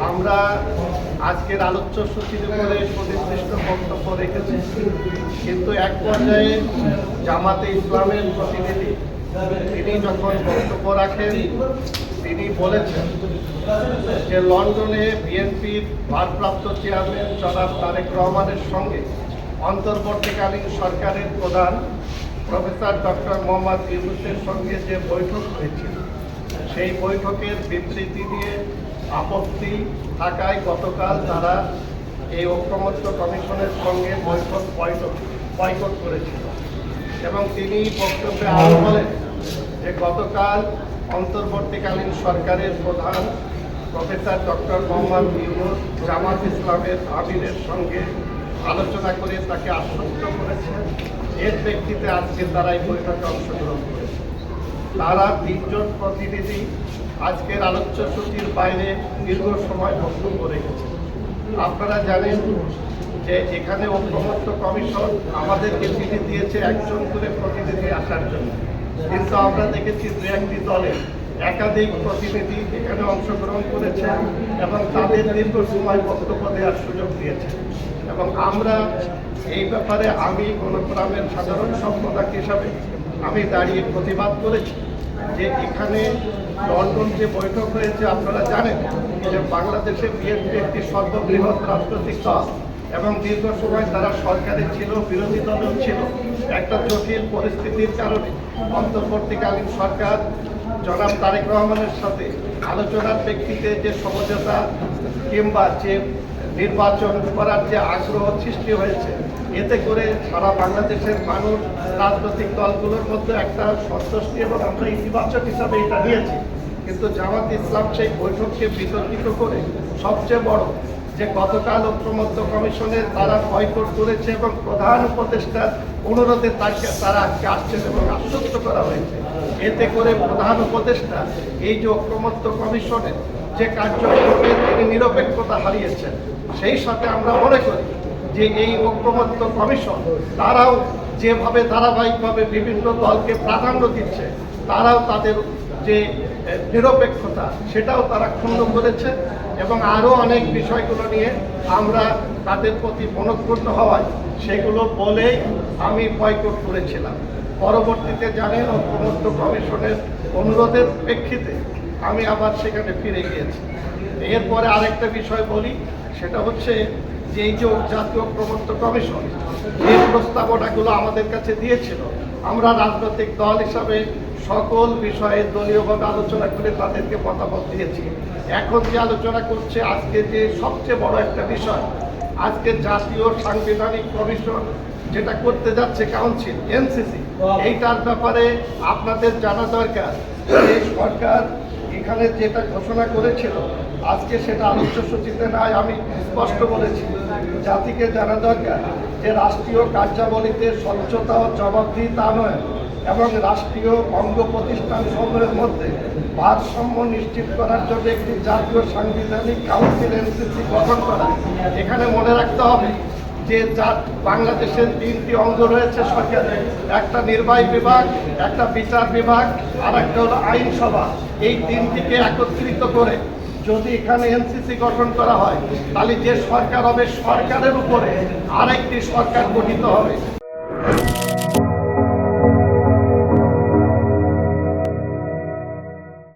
আমরা আজকের আলোচ্য সূচির উপরে সুনির্দিষ্ট বক্তব্য রেখেছি, কিন্তু এক পর্যায়ে জামাতে ইসলামের প্রতিনিধি তিনি যখন বক্তব্য রাখেন তিনি বলেছেন যে লন্ডনে বিএনপির ভারপ্রাপ্ত চেয়ারম্যান জনাব তারেক রহমানের সঙ্গে অন্তর্বর্তীকালীন সরকারের প্রধান প্রফেসর ডক্টর মোহাম্মদ ইউনূসের সঙ্গে যে বৈঠক হয়েছিল সেই বৈঠকের বিবৃতি নিয়ে আপত্তি থাকায় গতকাল তারা এই ঐকমত্য কমিশনের সঙ্গে বৈঠক বয়কট করেছিল। এবং তিনি বক্তব্যে আরও বলেন যে গতকাল অন্তর্বর্তীকালীন সরকারের প্রধান প্রফেসর ডক্টর মোহাম্মদ ইউনূস জামাত ইসলামের আমিরের সঙ্গে আলোচনা করে তাকে আশ্বস্ত করেছেন, এর প্রেক্ষিতে আজকে তারা এই বৈঠকে অংশগ্রহণ করেছে। তারা তিনজন প্রতিনিধি আজকের আলোচ্য সূচির বাইরে দীর্ঘ সময় বক্তব্য রেখেছে। আপনারা জানেন যে এখানে ঐকমত্য কমিশন আমাদেরকে চিঠি দিয়েছে একজন করে প্রতিনিধি আসার জন্য, কিন্তু আমরা দেখেছি দু একটি দলের একাধিক প্রতিনিধি এখানে অংশগ্রহণ করেছে এবং তাদের দীর্ঘ সময় বক্তব্য দেওয়ার সুযোগ দিয়েছে। এবং আমরা এই ব্যাপারে আমি গণফোরামের সাধারণ সম্পাদক হিসাবে আমি দাঁড়িয়ে প্রতিবাদ করেছি যে এখানে লন্ডন যে বৈঠক হয়েছে আপনারা জানেন যে বাংলাদেশে বিএনপি একটি সর্ববৃহৎ রাজনৈতিক দল এবং দীর্ঘ সময় তারা সরকারে ছিল, বিরোধী দলেও ছিল। একটা জটিল পরিস্থিতির কারণে অন্তর্বর্তীকালীন সরকার জনাব তারেক রহমানের সাথে আলোচনার প্রেক্ষিতে যে সমঝোতা কিংবা যে নির্বাচন করার যে আগ্রহ সৃষ্টি হয়েছে, এতে করে সারা বাংলাদেশের মানুষ রাজনৈতিক দলগুলোর মধ্যে একটা সন্তুষ্টি এবং আমরা ইতিবাচক হিসাবে এটা নিয়েছি। কিন্তু জামাত ইসলাম সেই বৈঠককে বিতর্কিত করে সবচেয়ে বড় যে গতকাল ঐকমত্য কমিশনের তারা বয়কট করেছে এবং প্রধান উপদেষ্টার অনুরোধে তারা আজকে আসছেন এবং আশ্বস্ত করা হয়েছে। এতে করে প্রধান উপদেষ্টা এই যে ঐকমত্য কমিশনের যে কার্যক্রমে তিনি নিরপেক্ষতা হারিয়েছেন, সেই সাথে আমরা মনে করি যে এই ঐকমত্য কমিশন তারাও যেভাবে ধারাবাহিকভাবে বিভিন্ন দলকে প্রাধান্য দিচ্ছে, তারাও তাদের যে নিরপেক্ষতা সেটাও তারা ক্ষুণ্ণ করেছে। এবং আরও অনেক বিষয়গুলো নিয়ে আমরা তাদের প্রতি মনঃক্ষুণ্ণ হওয়ায় সেগুলো বলেই আমি বয়কট করেছিলাম। পরবর্তীতে জানেন ঐকমত্য কমিশনের অনুরোধের প্রেক্ষিতে আমি আবার সেখানে ফিরে গিয়েছি। এরপরে আরেকটা বিষয় বলি, সেটা হচ্ছে যে এই যে জাতীয় ঐকমত্য কমিশন যে প্রস্তাবনাগুলো আমাদের কাছে দিয়েছিল, আমরা রাজনৈতিক দল হিসাবে সকল বিষয়ে দলীয়ভাবে আলোচনা করে তাদেরকে মতামত দিয়েছি। এখন যে আলোচনা করছে আজকে যে সবচেয়ে বড় একটা বিষয়, আজকে জাতীয় সাংবিধানিক কমিশন যেটা করতে যাচ্ছে কাউন্সিল এনসিসি, এইটার ব্যাপারে আপনাদের জানা দরকার যে সরকার এখানে যেটা ঘোষণা করেছিল আজকে সেটা আলোচ্য সূচিতে নাই। আমি স্পষ্ট বলেছি জাতিকে জানা দরকার যে রাষ্ট্রীয় কার্যাবলীতে স্বচ্ছতা ও জবাবদিহিতা নয় এবং রাষ্ট্রীয় অঙ্গ প্রতিষ্ঠান সমূহের মধ্যে ভারসাম্য নিশ্চিত করার জন্য একটি জাতীয় সাংবিধানিক কাউন্সিল এনসিসি গঠন করা। এখানে মনে রাখতে হবে যে বাংলাদেশের তিনটি অঙ্গ রয়েছে সরকারের, একটা নির্বাহী বিভাগ, একটা বিচার বিভাগ, আর একটা হলো আইনসভা। এই তিনটিকে একত্রিত করে যদি এখানে এনসিসি গঠন করা হয়, তাহলে যে সরকার হবে সরকারের উপরে আরেকটি সরকার গঠিত হবে।